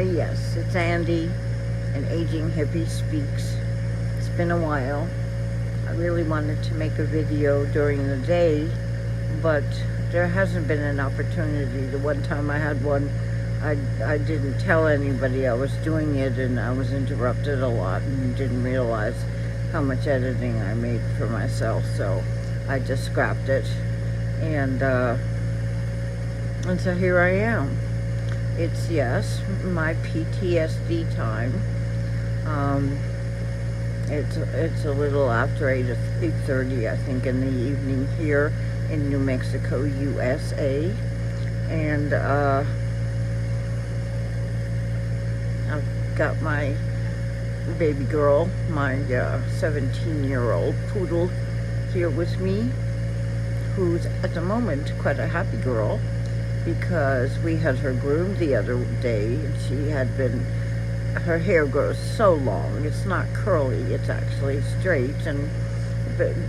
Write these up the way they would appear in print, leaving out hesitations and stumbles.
Yes, it's Andy, an aging hippie speaks. It's been a while. I really wanted to make a video during the day, but there hasn't been an opportunity. The one time I had one, I didn't tell anybody I was doing it, and I was interrupted a lot and didn't realize how much editing I made for myself, so I just scrapped it. And so here I am. It's, yes, my PTSD time. It's a little after 8:30, I think, in the evening here in New Mexico, USA. And I've got my baby girl, my 17-year-old poodle here with me, who's at the moment quite a happy girl, because we had her groomed the other day. Her hair grows so long. It's not curly, it's actually straight,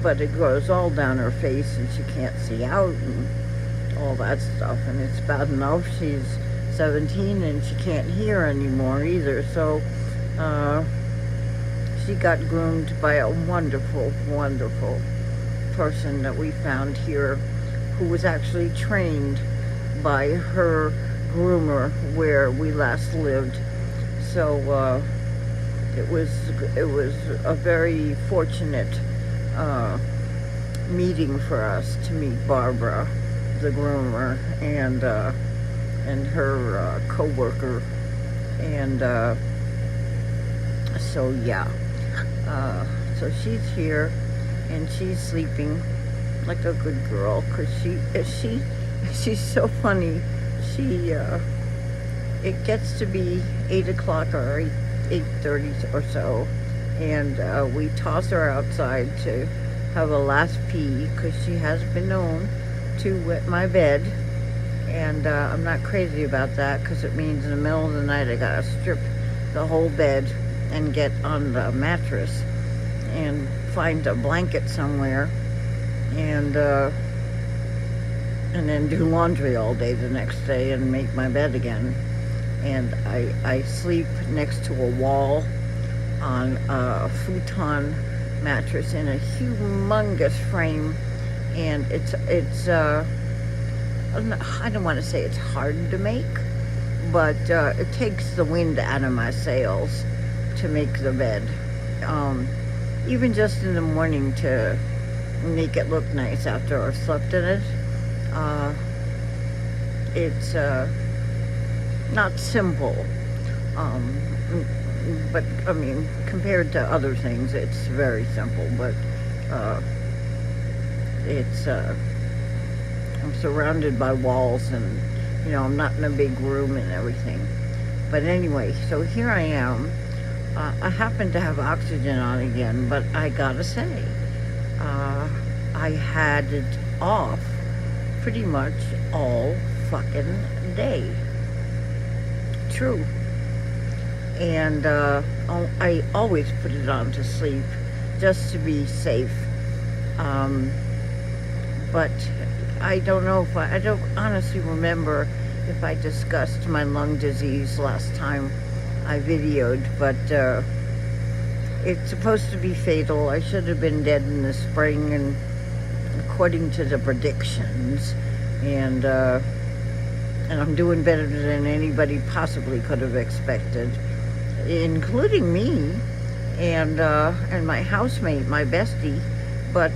but it grows all down her face and she can't see out and all that stuff. And it's bad enough she's 17 and she can't hear anymore either. So she got groomed by a wonderful, wonderful person that we found here, who was actually trained by her groomer where we last lived. So it was a very fortunate meeting for us to meet Barbara, the groomer, and her co-worker, and so yeah. So she's here and she's sleeping like a good girl, because she's so funny. It gets to be 8 o'clock or 8:30 or so, and we toss her outside to have a last pee, because she has been known to wet my bed. And I'm not crazy about that, because it means in the middle of the night I gotta strip the whole bed and get on the mattress and find a blanket somewhere, and then do laundry all day the next day and make my bed again. And I sleep next to a wall on a futon mattress in a humongous frame, and it's I don't want to say it's hard to make, but it takes the wind out of my sails to make the bed. Even just in the morning, to make it look nice after I've slept in it. It's not simple, but I mean, compared to other things, it's very simple. But I'm surrounded by walls, and I'm not in a big room and everything. But anyway, so here I am. I happen to have oxygen on again, but I gotta say, I had it off pretty much all fucking day. True. And I always put it on to sleep, just to be safe. But I don't know if I don't honestly remember if I discussed my lung disease last time I videoed, but it's supposed to be fatal. I should have been dead in the spring, and according to the predictions, and I'm doing better than anybody possibly could have expected, including me and my housemate, my bestie. But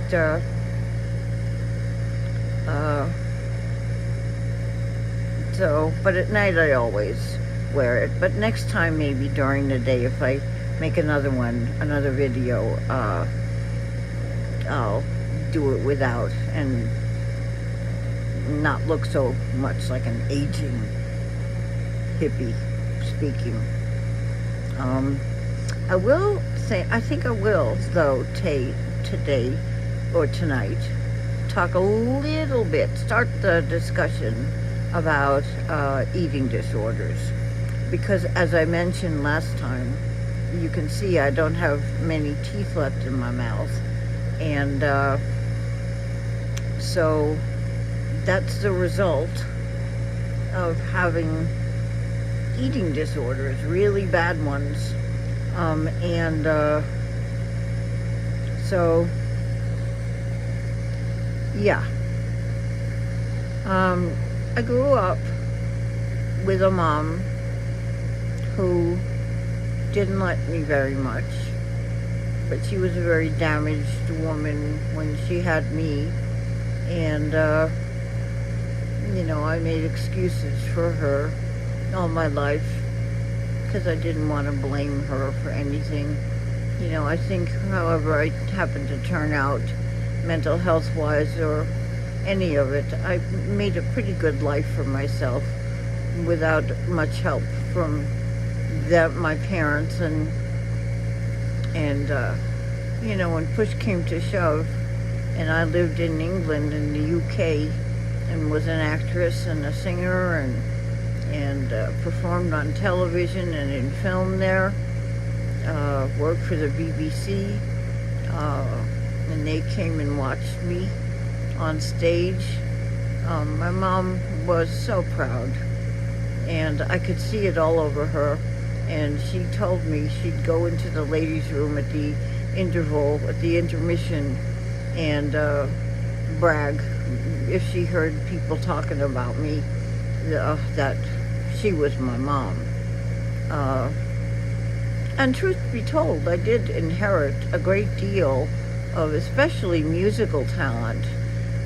but at night I always wear it. But next time, maybe during the day, if I make another video, I'll do it without, and not look so much like an aging hippie speaking. I will say, I think I will, though, today or tonight, talk a little bit, start the discussion about eating disorders. Because as I mentioned last time, you can see I don't have many teeth left in my mouth. And so that's the result of having eating disorders, really bad ones. And so, yeah. I grew up with a mom who didn't like me very much, but she was a very damaged woman when she had me, and I made excuses for her all my life because I didn't want to blame her for anything. I think however I happened to turn out mental health wise or any of it, I made a pretty good life for myself without much help from my parents, and when push came to shove, and I lived in England in the UK and was an actress and a singer and performed on television and in film there, worked for the BBC, and they came and watched me on stage. My mom was so proud, and I could see it all over her. And she told me she'd go into the ladies' room at the intermission, and brag if she heard people talking about me, that she was my mom. And truth be told, I did inherit a great deal of especially musical talent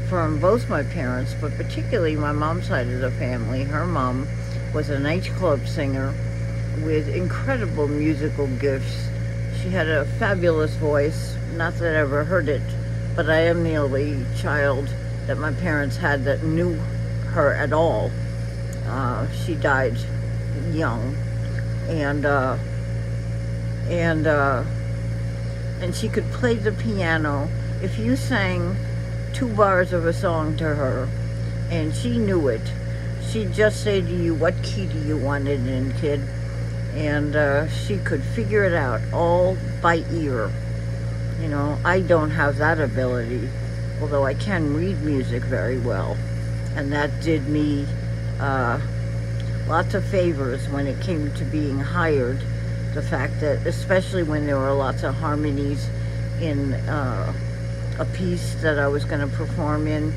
from both my parents, but particularly my mom's side of the family. Her mom was a nightclub singer with incredible musical gifts. She had a fabulous voice, not that I ever heard it, but I am the only child that my parents had that knew her at all. She died young, and she could play the piano. If you sang 2 bars of a song to her and she knew it, she'd just say to you, "What key do you want it in, kid?" And she could figure it out all by ear. I don't have that ability, although I can read music very well, and that did me lots of favors when it came to being hired. The fact that, especially when there were lots of harmonies in a piece that I was going to perform in,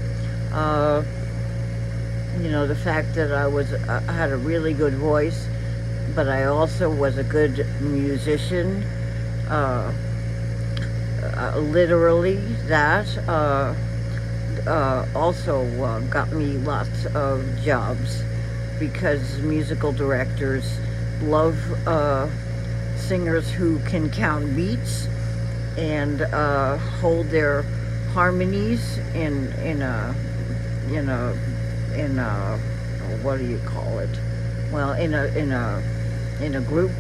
the fact that I had a really good voice, but I also was a good musician. Literally, that also got me lots of jobs, because musical directors love singers who can count beats and hold their harmonies in a what do you call it? Well, in a group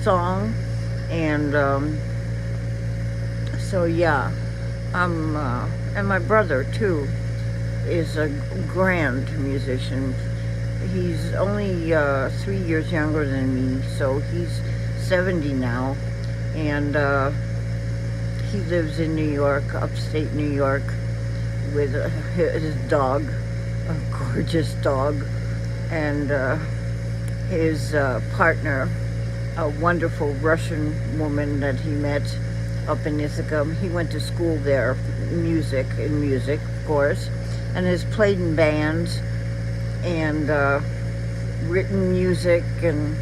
song, and so yeah, and my brother too is a grand musician. He's only 3 years younger than me, so he's 70 now, and he lives in New York, upstate New York, with his dog, a gorgeous dog, and his partner, a wonderful Russian woman that he met up in Ithaca. He went to school there, music, of course, and has played in bands and written music, and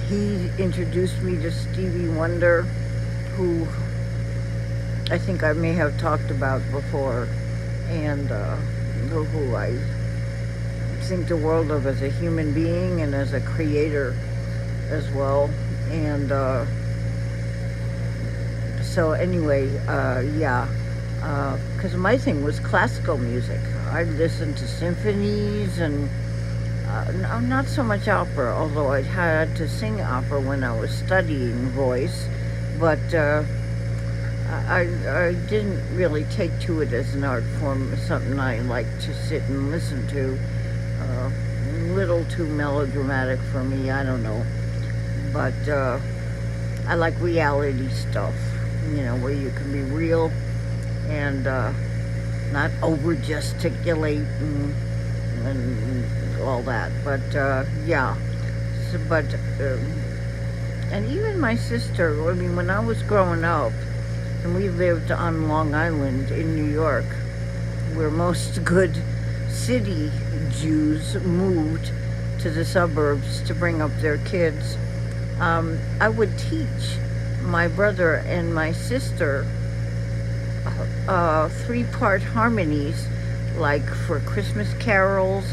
he introduced me to Stevie Wonder, who I think I may have talked about before, and who I think the world of as a human being and as a creator as well. And so anyway, because my thing was classical music. I listened to symphonies and not so much opera, although I had to sing opera when I was studying voice, but I didn't really take to it as an art form, something I liked to sit and listen to. A little too melodramatic for me, I don't know. But I like reality stuff, where you can be real and not over gesticulate and all that. But yeah, so, but and even my sister. I mean, when I was growing up, and we lived on Long Island in New York, where most good city Jews moved to the suburbs to bring up their kids. I would teach my brother and my sister three-part harmonies, like for Christmas carols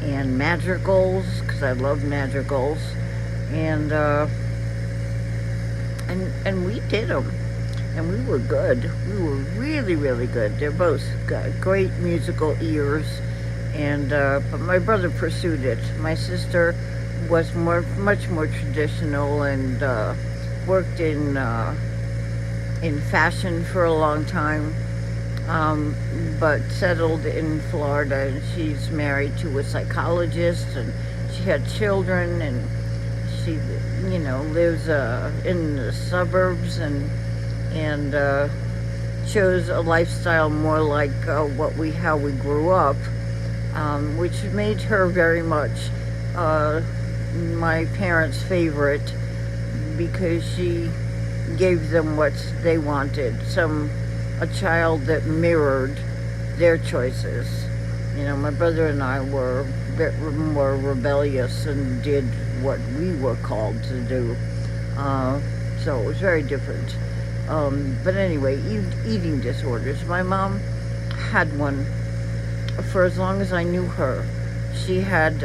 and madrigals, because I love madrigals, and we did them, and we were good. We were really, really good. They're both got great musical ears, and but my brother pursued it. My sister was much more traditional, and worked in fashion for a long time, but settled in Florida, and she's married to a psychologist, and she had children, and she, lives in the suburbs, and chose a lifestyle more like how we grew up, which made her very much my parents' favorite, because she gave them what they wanted, a child that mirrored their choices. My brother and I were a bit more rebellious and did what we were called to do, so it was very different. But anyway, eating disorders. My mom had one for as long as I knew her. She had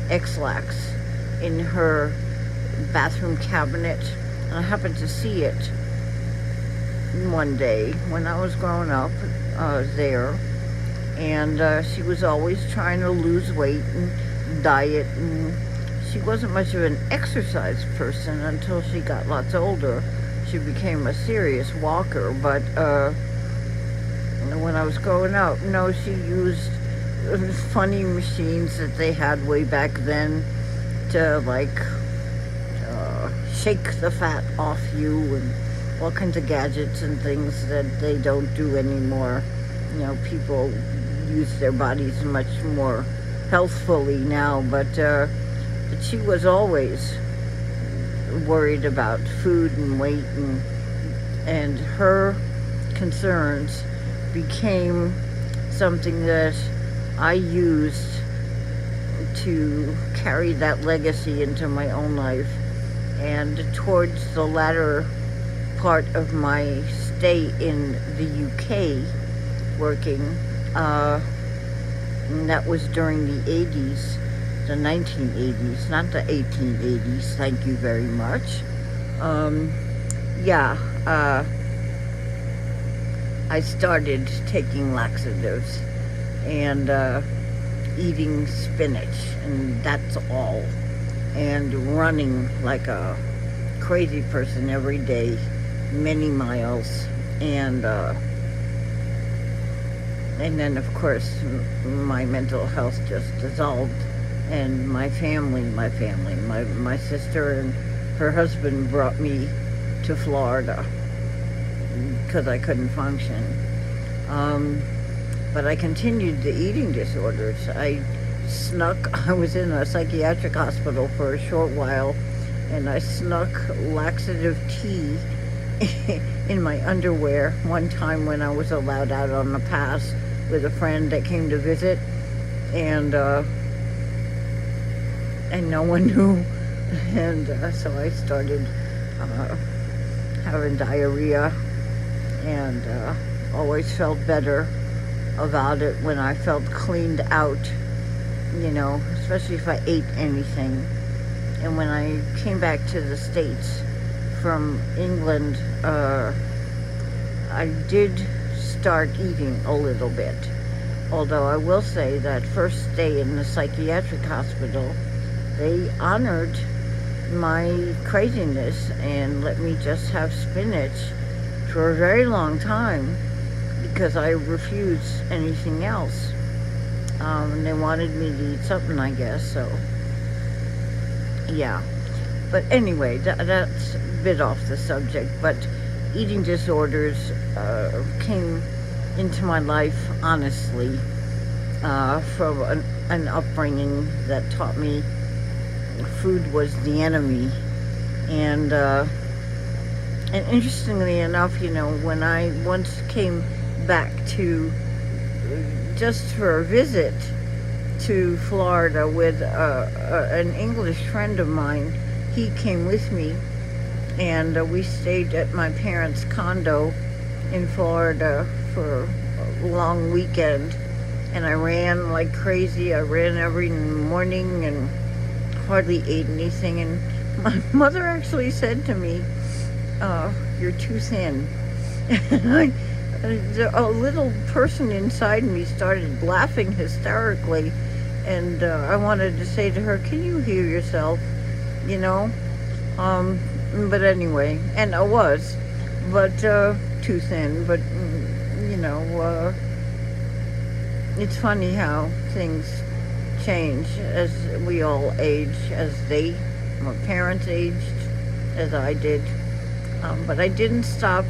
X-Lax in her bathroom cabinet, and I happened to see it one day when I was growing up there, and she was always trying to lose weight and diet, and she wasn't much of an exercise person until she got lots older. She became a serious walker, but when I was growing up, no, she used funny machines that they had way back then to shake the fat off you, and all kinds of gadgets and things that they don't do anymore. People use their bodies much more healthfully now, but she was always worried about food and weight, and her concerns became something that I used to carry that legacy into my own life. And towards the latter part of my stay in the UK working, and that was during the 80s, the 1980s, not the 1880s, thank you very much. I started taking laxatives and eating spinach, and that's all, and running like a crazy person every day, many miles, and then of course my mental health just dissolved, and my sister and her husband brought me to Florida because I couldn't function. But I continued the eating disorders. I was in a psychiatric hospital for a short while, and I snuck laxative tea in my underwear one time when I was allowed out on the pass with a friend that came to visit, and no one knew, and so I started having diarrhea, and always felt better about it when I felt cleaned out, especially if I ate anything. And when I came back to the States from England, I did start eating a little bit. Although I will say that first day in the psychiatric hospital, they honored my craziness and let me just have spinach for a very long time because I refused anything else. And they wanted me to eat something, I guess, so yeah. But anyway, that's a bit off the subject, but eating disorders came into my life, honestly, from an upbringing that taught me food was the enemy. And interestingly enough, when I once came back to just for a visit to Florida with an English friend of mine, he came with me, and we stayed at my parents' condo in Florida for a long weekend, and I ran like crazy. I ran every morning and hardly ate anything, and my mother actually said to me, "You're too thin." A little person inside me started laughing hysterically, and I wanted to say to her, "Can you hear yourself?" But anyway, and I was, but too thin. But it's funny how things change as we all age, as my parents aged, as I did. But I didn't stop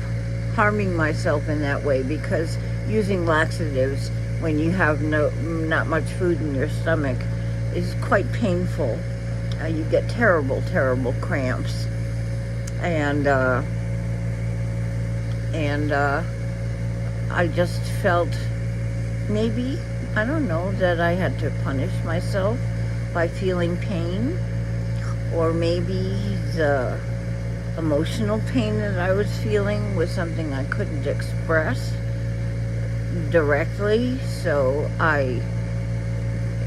harming myself in that way, because using laxatives when you have not much food in your stomach is quite painful. You get terrible, terrible cramps, and I just felt maybe, I don't know, that I had to punish myself by feeling pain, or maybe the emotional pain that I was feeling was something I couldn't express directly, so I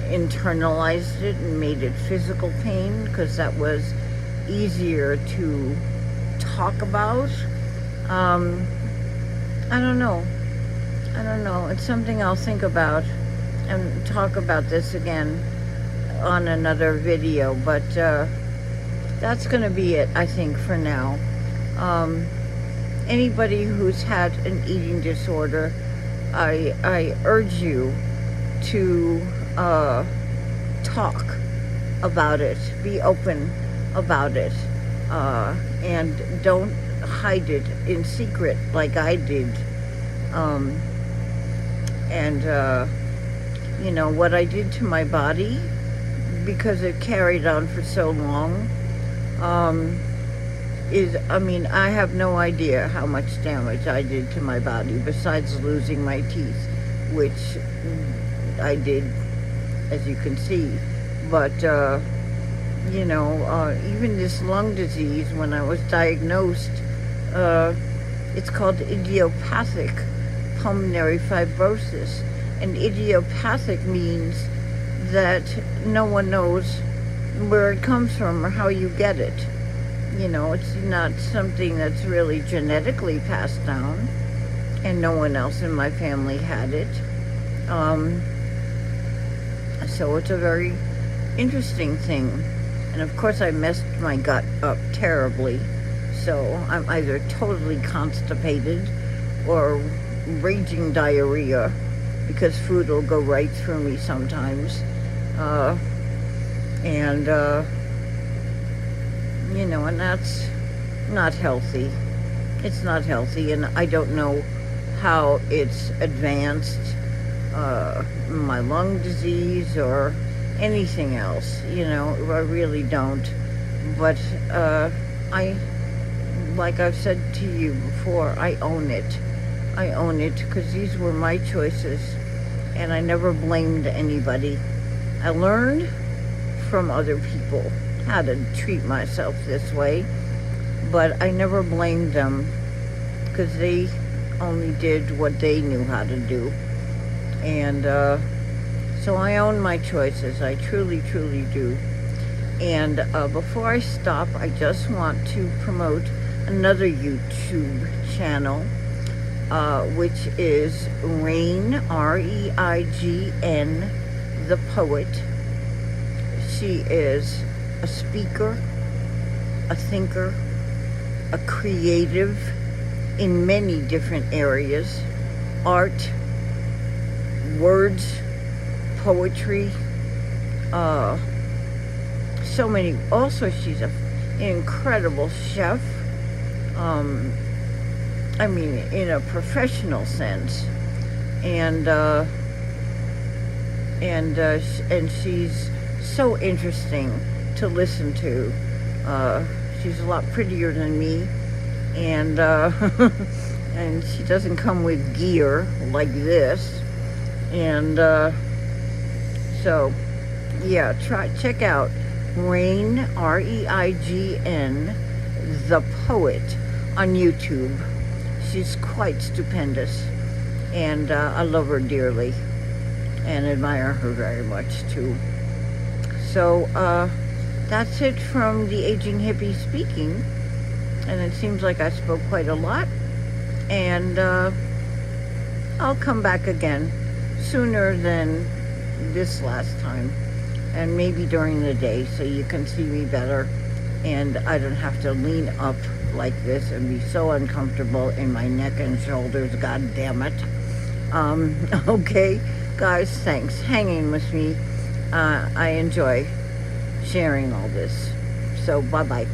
internalized it and made it physical pain, because that was easier to talk about. I don't know. It's something I'll think about and talk about this again on another video, but that's going to be it, I think, for now. Anybody who's had an eating disorder, I urge you to talk about it, be open about it, and don't hide it in secret like I did. What I did to my body, because it carried on for so long, I have no idea how much damage I did to my body, besides losing my teeth, which I did, as you can see. But, even this lung disease, when I was diagnosed, it's called idiopathic pulmonary fibrosis. And idiopathic means that no one knows where it comes from or how you get it. It's not something that's really genetically passed down, and no one else in my family had it. So it's a very interesting thing. And of course I messed my gut up terribly. So I'm either totally constipated or raging diarrhea, because food will go right through me sometimes. And that's not healthy. It's not healthy, and I don't know how it's advanced my lung disease or anything else. I really don't. But like I've said to you before, I own it. I own it, because these were my choices, and I never blamed anybody. I learned from other people how to treat myself this way, but I never blamed them, because they only did what they knew how to do. And so I own my choices. I truly, truly do. And before I stop, I just want to promote another YouTube channel, which is Reign, Reign, the Poet. She is a speaker, a thinker, a creative in many different areas: art, words, poetry, so many. Also, she's an incredible chef. In a professional sense. And and she's so interesting to listen to. She's a lot prettier than me, and and she doesn't come with gear like this. And so, yeah, check out Reign, Reign, the poet on YouTube. She's quite stupendous, and I love her dearly and admire her very much too. So that's it from the Aging Hippie speaking, and it seems like I spoke quite a lot, and I'll come back again sooner than this last time, and maybe during the day so you can see me better and I don't have to lean up like this and be so uncomfortable in my neck and shoulders. God damn it. Okay, guys, thanks hanging with me. I enjoy sharing all this. So bye-bye.